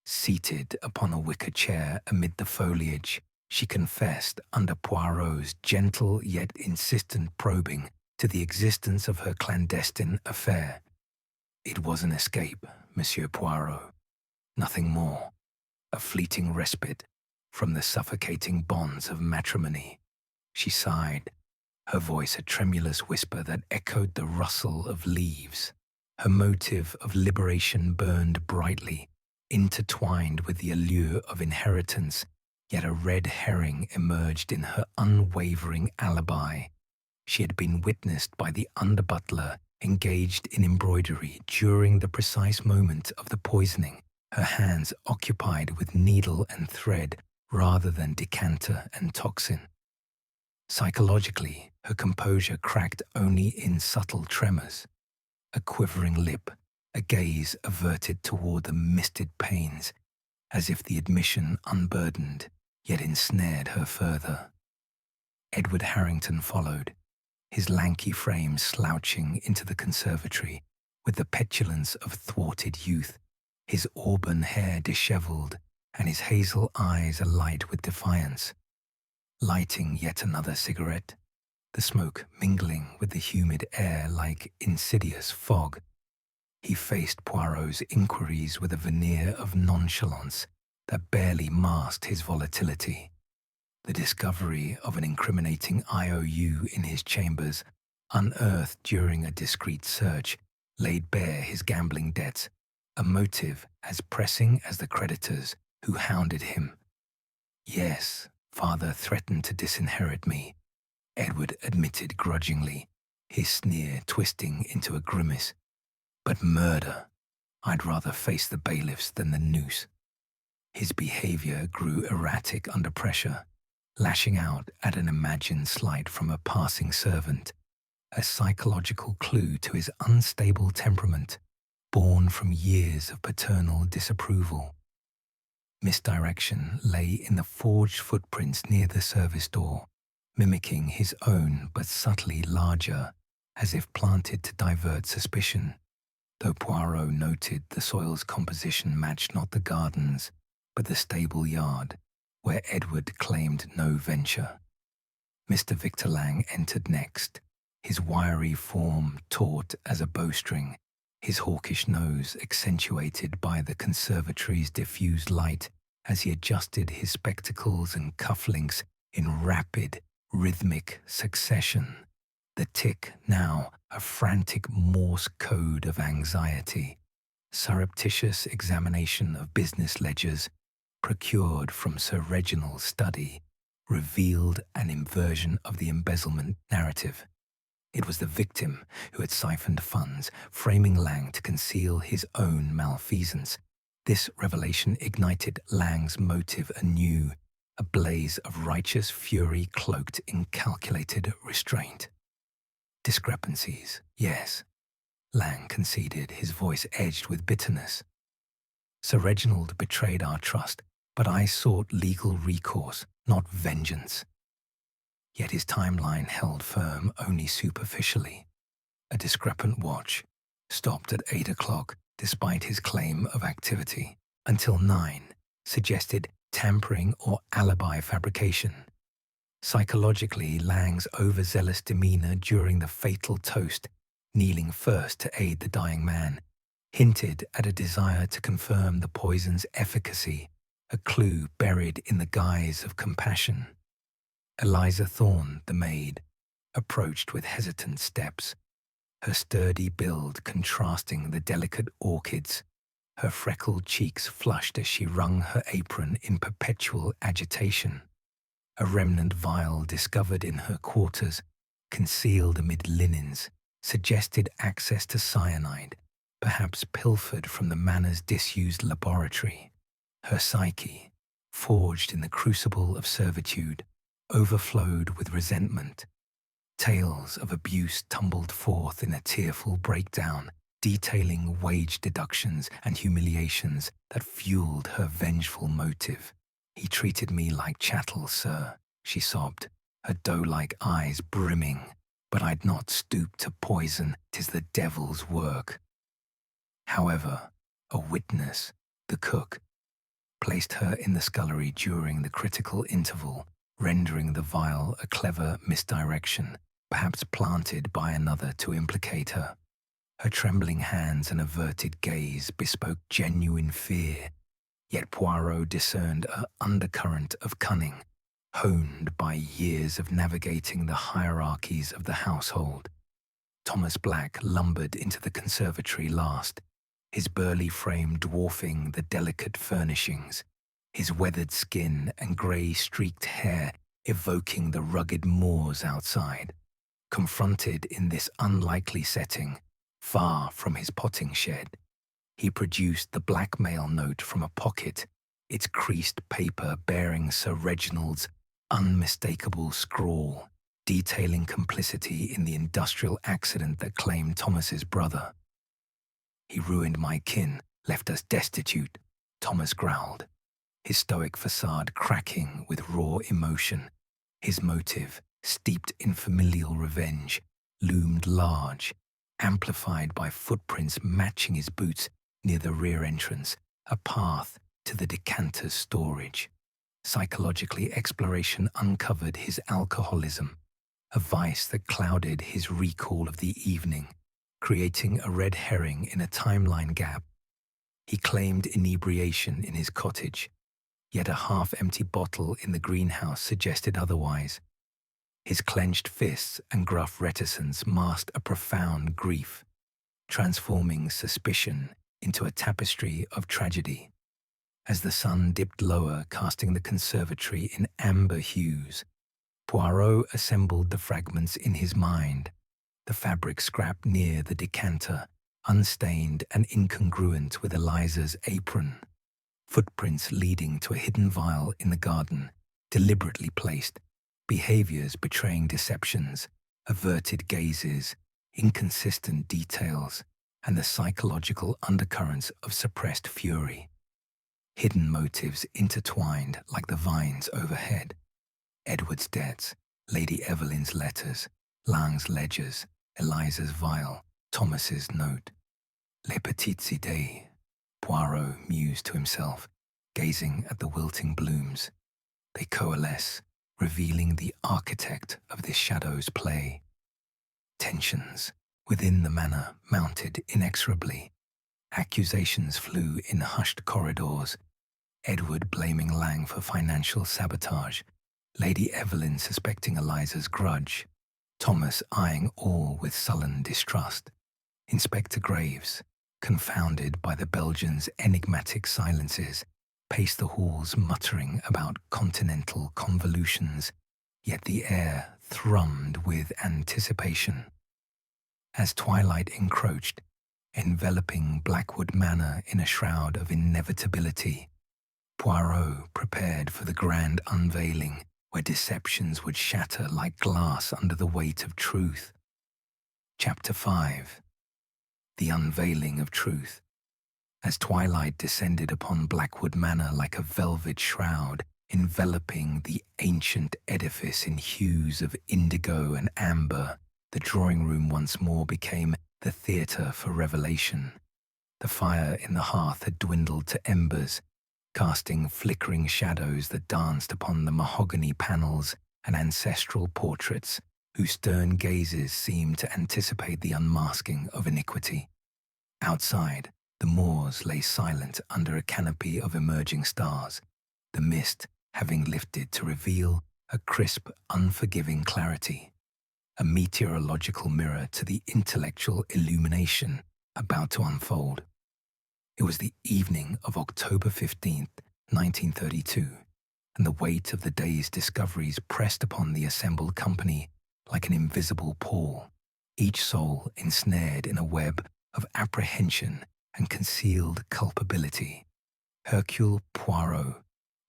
Seated upon a wicker chair amid the foliage, she confessed under Poirot's gentle yet insistent probing to the existence of her clandestine affair. It was an escape, Monsieur Poirot. Nothing more. A fleeting respite from the suffocating bonds of matrimony. She sighed, her voice a tremulous whisper that echoed the rustle of leaves. Her motive of liberation burned brightly, intertwined with the allure of inheritance, yet a red herring emerged in her unwavering alibi. She had been witnessed by the under-butler engaged in embroidery during the precise moment of the poisoning, her hands occupied with needle and thread rather than decanter and toxin. Psychologically, her composure cracked only in subtle tremors. A quivering lip, a gaze averted toward the misted panes, as if the admission unburdened, yet ensnared her further. Edward Harrington followed, his lanky frame slouching into the conservatory with the petulance of thwarted youth, his auburn hair dishevelled and his hazel eyes alight with defiance. Lighting yet another cigarette, the smoke mingling with the humid air like insidious fog, he faced Poirot's inquiries with a veneer of nonchalance that barely masked his volatility. The discovery of an incriminating IOU in his chambers, unearthed during a discreet search, laid bare his gambling debts, a motive as pressing as the creditors who hounded him. Yes, father threatened to disinherit me, Edward admitted grudgingly, his sneer twisting into a grimace. But murder, I'd rather face the bailiffs than the noose. His behavior grew erratic under pressure, lashing out at an imagined slight from a passing servant, a psychological clue to his unstable temperament, born from years of paternal disapproval. Misdirection lay in the forged footprints near the service door, mimicking his own but subtly larger, as if planted to divert suspicion, though Poirot noted the soil's composition matched not the gardens, but the stable yard, where Edward claimed no venture. Mr. Victor Lang entered next, his wiry form taut as a bowstring, his hawkish nose accentuated by the conservatory's diffused light as he adjusted his spectacles and cufflinks in rapid, rhythmic succession, the tick now a frantic Morse code of anxiety, surreptitious examination of business ledgers, procured from Sir Reginald's study, revealed an inversion of the embezzlement narrative. It was the victim who had siphoned funds, framing Lang to conceal his own malfeasance. This revelation ignited Lang's motive anew, a blaze of righteous fury cloaked in calculated restraint. Discrepancies, yes, Lang conceded, his voice edged with bitterness. Sir Reginald betrayed our trust, but I sought legal recourse, not vengeance. Yet his timeline held firm only superficially. A discrepant watch stopped at 8 o'clock despite his claim of activity, until 9 suggested tampering or alibi fabrication. Psychologically, Lang's overzealous demeanor during the fatal toast, kneeling first to aid the dying man, hinted at a desire to confirm the poison's efficacy, a clue buried in the guise of compassion. Eliza Thorne, the maid, approached with hesitant steps, her sturdy build contrasting the delicate orchids, her freckled cheeks flushed as she wrung her apron in perpetual agitation. A remnant vial discovered in her quarters, concealed amid linens, suggested access to cyanide, perhaps pilfered from the manor's disused laboratory. Her psyche, forged in the crucible of servitude, overflowed with resentment. Tales of abuse tumbled forth in a tearful breakdown, detailing wage deductions and humiliations that fueled her vengeful motive. "He treated me like chattel, sir," she sobbed, her doe-like eyes brimming. "But I'd not stoop to poison, 'tis the devil's work." However, a witness, the cook, placed her in the scullery during the critical interval, rendering the vial a clever misdirection, perhaps planted by another to implicate her. Her trembling hands and averted gaze bespoke genuine fear, yet Poirot discerned an undercurrent of cunning, honed by years of navigating the hierarchies of the household. Thomas Black lumbered into the conservatory last, his burly frame dwarfing the delicate furnishings, his weathered skin and grey-streaked hair evoking the rugged moors outside. Confronted in this unlikely setting, far from his potting shed, he produced the blackmail note from a pocket, its creased paper bearing Sir Reginald's unmistakable scrawl, detailing complicity in the industrial accident that claimed Thomas's brother. "He ruined my kin, left us destitute," Thomas growled, his stoic facade cracking with raw emotion. His motive, steeped in familial revenge, loomed large, amplified by footprints matching his boots near the rear entrance, a path to the decanter's storage. Psychologically, exploration uncovered his alcoholism, a vice that clouded his recall of the evening, creating a red herring in a timeline gap. He claimed inebriation in his cottage, yet a half-empty bottle in the greenhouse suggested otherwise. His clenched fists and gruff reticence masked a profound grief, transforming suspicion into a tapestry of tragedy. As the sun dipped lower, casting the conservatory in amber hues, Poirot assembled the fragments in his mind, the fabric scrap near the decanter, unstained and incongruent with Eliza's apron, footprints leading to a hidden vial in the garden, deliberately placed, behaviors betraying deceptions, averted gazes, inconsistent details, and the psychological undercurrents of suppressed fury. Hidden motives intertwined like the vines overhead. Edward's debts, Lady Evelyn's letters, Lang's ledgers, Eliza's vial, Thomas's note. Les petites idées, Poirot mused to himself, gazing at the wilting blooms. They coalesce, revealing the architect of this shadow's play. Tensions within the manor mounted inexorably. Accusations flew in hushed corridors, Edward blaming Lang for financial sabotage, Lady Evelyn suspecting Eliza's grudge, Thomas eyeing all with sullen distrust. Inspector Graves, confounded by the Belgian's enigmatic silences, paced the halls muttering about continental convolutions, yet the air thrummed with anticipation. As twilight encroached, enveloping Blackwood Manor in a shroud of inevitability, Poirot prepared for the grand unveiling where deceptions would shatter like glass under the weight of truth. Chapter 5. The Unveiling of Truth. As twilight descended upon Blackwood Manor like a velvet shroud, enveloping the ancient edifice in hues of indigo and amber, the drawing room once more became the theatre for revelation. The fire in the hearth had dwindled to embers, casting flickering shadows that danced upon the mahogany panels and ancestral portraits, whose stern gazes seemed to anticipate the unmasking of iniquity. Outside, the moors lay silent under a canopy of emerging stars, the mist having lifted to reveal a crisp, unforgiving clarity, a meteorological mirror to the intellectual illumination about to unfold. It was the evening of October 15th, 1932, and the weight of the day's discoveries pressed upon the assembled company like an invisible pall, each soul ensnared in a web of apprehension and concealed culpability. Hercule Poirot,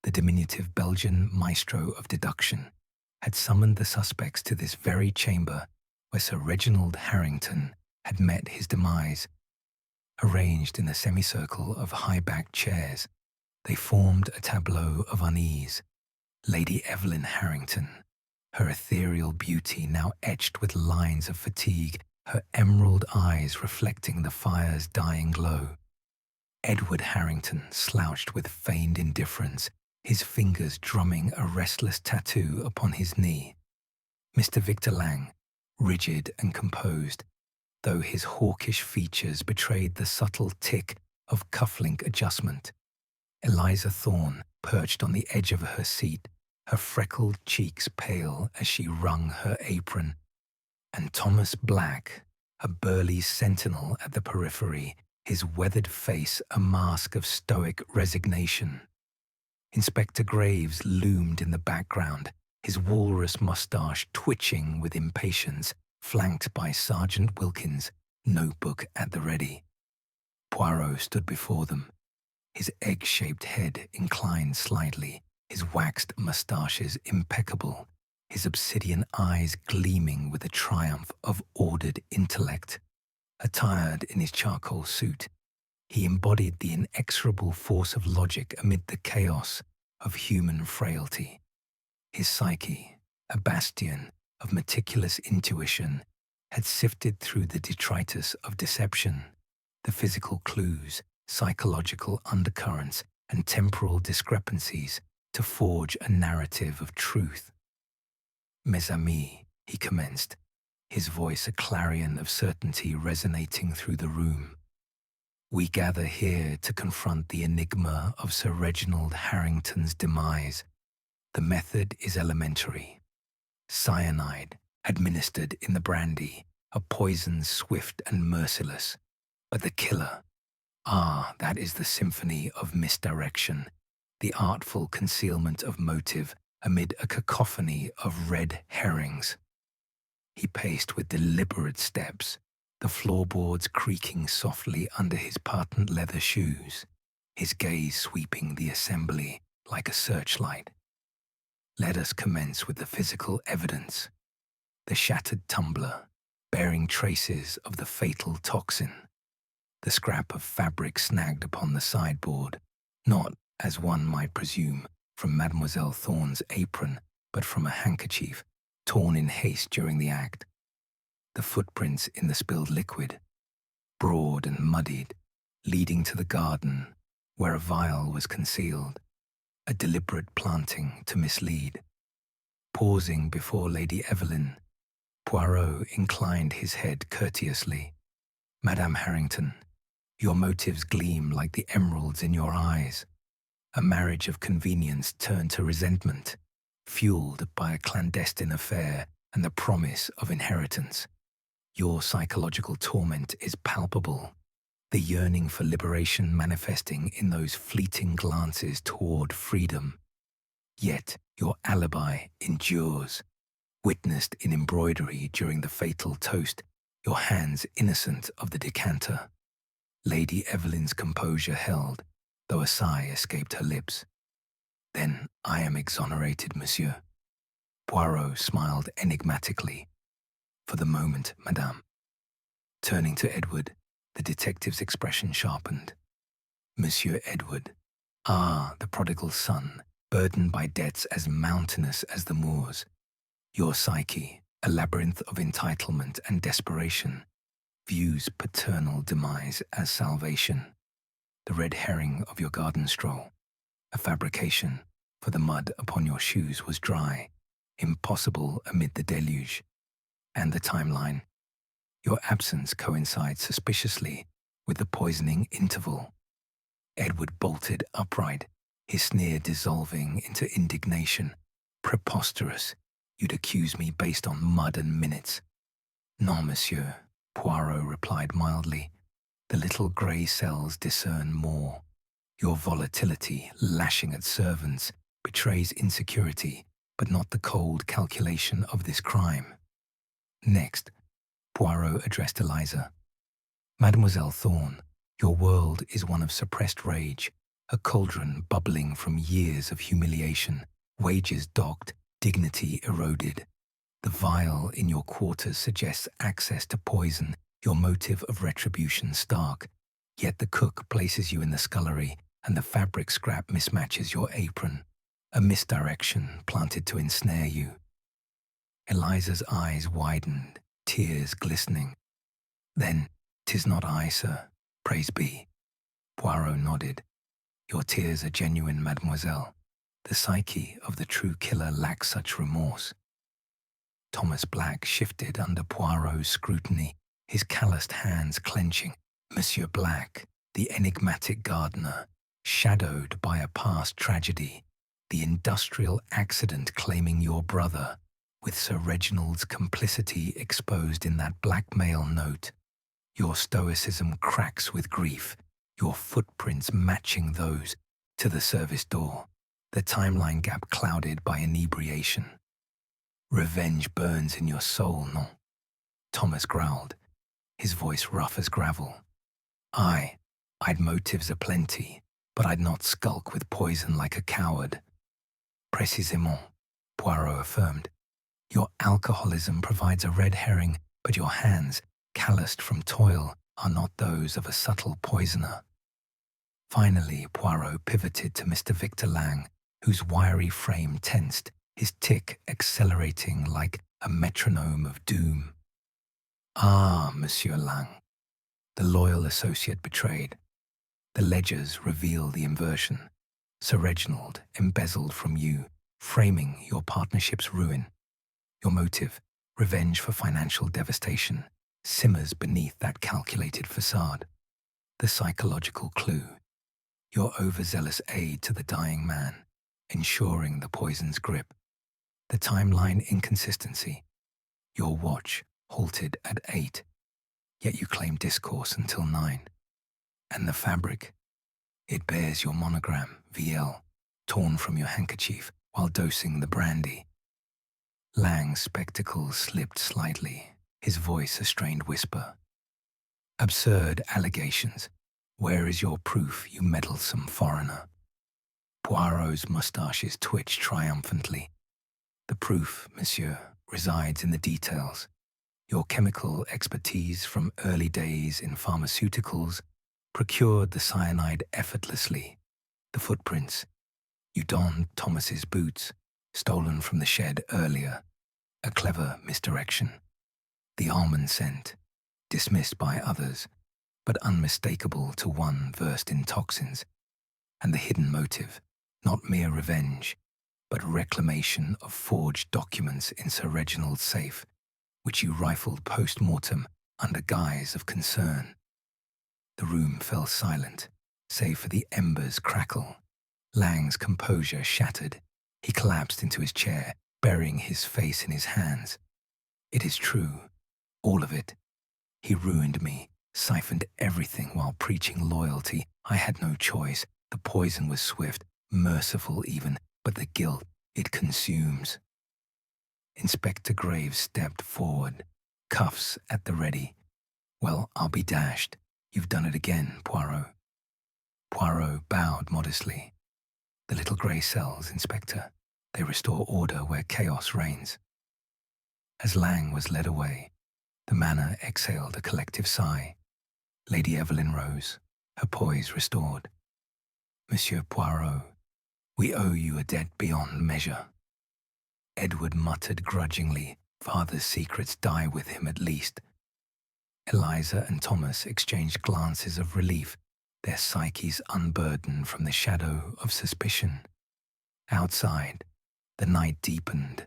the diminutive Belgian maestro of deduction, had summoned the suspects to this very chamber where Sir Reginald Harrington had met his demise. Arranged in a semicircle of high-backed chairs, they formed a tableau of unease. Lady Evelyn Harrington, her ethereal beauty now etched with lines of fatigue, her emerald eyes reflecting the fire's dying glow. Edward Harrington slouched with feigned indifference, his fingers drumming a restless tattoo upon his knee. Mr. Victor Lang, rigid and composed, though his hawkish features betrayed the subtle tick of cufflink adjustment. Eliza Thorne perched on the edge of her seat, her freckled cheeks pale as she wrung her apron. And Thomas Black, a burly sentinel at the periphery, his weathered face a mask of stoic resignation. Inspector Graves loomed in the background, his walrus mustache twitching with impatience, flanked by Sergeant Wilkins, notebook at the ready. Poirot stood before them, his egg-shaped head inclined slightly, his waxed mustaches impeccable, his obsidian eyes gleaming with the triumph of ordered intellect. Attired in his charcoal suit, he embodied the inexorable force of logic amid the chaos of human frailty. His psyche, a bastion of meticulous intuition, had sifted through the detritus of deception, the physical clues, psychological undercurrents, and temporal discrepancies to forge a narrative of truth. "Mes amis," he commenced, his voice a clarion of certainty resonating through the room. "We gather here to confront the enigma of Sir Reginald Harrington's demise. The method is elementary. Cyanide, administered in the brandy, a poison swift and merciless. But the killer, that is the symphony of misdirection, the artful concealment of motive amid a cacophony of red herrings." He paced with deliberate steps, the floorboards creaking softly under his patent leather shoes, his gaze sweeping the assembly like a searchlight. "Let us commence with the physical evidence. The shattered tumbler, bearing traces of the fatal toxin. The scrap of fabric snagged upon the sideboard, not, as one might presume, from Mademoiselle Thorne's apron, but from a handkerchief torn in haste during the act. The footprints in the spilled liquid, broad and muddied, leading to the garden where a vial was concealed, a deliberate planting to mislead." Pausing before Lady Evelyn, Poirot inclined his head courteously. "Madame Harrington, your motives gleam like the emeralds in your eyes. A marriage of convenience turned to resentment, fueled by a clandestine affair and the promise of inheritance. Your psychological torment is palpable, the yearning for liberation manifesting in those fleeting glances toward freedom. Yet your alibi endures, witnessed in embroidery during the fatal toast, your hands innocent of the decanter." Lady Evelyn's composure held, though a sigh escaped her lips. "Then I am exonerated, monsieur." Poirot smiled enigmatically. "For the moment, madame." Turning to Edward, the detective's expression sharpened. "Monsieur Edward, the prodigal son, burdened by debts as mountainous as the moors. Your psyche, a labyrinth of entitlement and desperation, views paternal demise as salvation. The red herring of your garden stroll, a fabrication, for the mud upon your shoes was dry, impossible amid the deluge. And the timeline. Your absence coincides suspiciously with the poisoning interval." Edward bolted upright, his sneer dissolving into indignation. "Preposterous. You'd accuse me based on mud and minutes." "Non, monsieur," Poirot replied mildly. "The little grey cells discern more. Your volatility, lashing at servants, betrays insecurity, but not the cold calculation of this crime." Next, Poirot addressed Eliza. "Mademoiselle Thorne, your world is one of suppressed rage, a cauldron bubbling from years of humiliation, wages docked, dignity eroded. The vial in your quarters suggests access to poison, your motive of retribution stark. Yet the cook places you in the scullery, and the fabric scrap mismatches your apron. A misdirection planted to ensnare you." Eliza's eyes widened, tears glistening. "Then 'tis not I, sir, praise be." Poirot nodded. "Your tears are genuine, mademoiselle. The psyche of the true killer lacks such remorse." Thomas Black shifted under Poirot's scrutiny, his calloused hands clenching. "Monsieur Black, the enigmatic gardener, shadowed by a past tragedy, the industrial accident claiming your brother, with Sir Reginald's complicity exposed in that blackmail note. Your stoicism cracks with grief, your footprints matching those to the service door, the timeline gap clouded by inebriation. Revenge burns in your soul, non? Thomas growled, his voice rough as gravel. I'd motives aplenty, but I'd not skulk with poison like a coward. Précisément, Poirot affirmed. Your alcoholism provides a red herring, but your hands, calloused from toil, are not those of a subtle poisoner. Finally, Poirot pivoted to Mr. Victor Lang, whose wiry frame tensed, his tick accelerating like a metronome of doom. Ah, Monsieur Lang, the loyal associate betrayed. The ledgers reveal the inversion. Sir Reginald embezzled from you, framing your partnership's ruin. Your motive, revenge for financial devastation, simmers beneath that calculated facade. The psychological clue, your overzealous aid to the dying man, ensuring the poison's grip. The timeline inconsistency, your watch halted at 8, yet you claim discourse until 9. And the fabric, it bears your monogram, VL, torn from your handkerchief while dosing the brandy. Lang's spectacles slipped slightly, his voice a strained whisper. Absurd allegations. Where is your proof, you meddlesome foreigner? Poirot's moustaches twitched triumphantly. The proof, monsieur, resides in the details. Your chemical expertise from early days in pharmaceuticals procured the cyanide effortlessly. The footprints. You donned Thomas's boots, stolen from the shed earlier. A clever misdirection. The almond scent, dismissed by others, but unmistakable to one versed in toxins. And the hidden motive, not mere revenge, but reclamation of forged documents in Sir Reginald's safe, which you rifled post-mortem under guise of concern. The room fell silent, save for the embers crackle. Lang's composure shattered. He collapsed into his chair, burying his face in his hands. It is true, all of it. He ruined me, siphoned everything while preaching loyalty. I had no choice. The poison was swift, merciful even, but the guilt it consumes. Inspector Graves stepped forward, cuffs at the ready. Well, I'll be dashed. You've done it again, Poirot. Poirot bowed modestly. The little grey cells, Inspector. They restore order where chaos reigns. As Lang was led away, the manor exhaled a collective sigh. Lady Evelyn rose, her poise restored. Monsieur Poirot, we owe you a debt beyond measure. Edward muttered grudgingly, father's secrets die with him at least. Eliza and Thomas exchanged glances of relief, their psyches unburdened from the shadow of suspicion. Outside, the night deepened,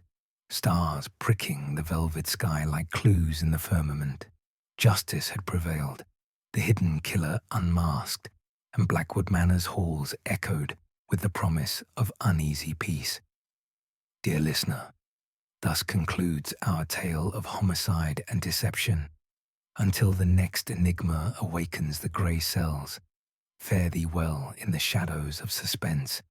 stars pricking the velvet sky like clues in the firmament. Justice had prevailed, the hidden killer unmasked, and Blackwood Manor's halls echoed with the promise of uneasy peace. Dear listener, thus concludes our tale of homicide and deception. Until the next enigma awakens the grey cells, fare thee well in the shadows of suspense.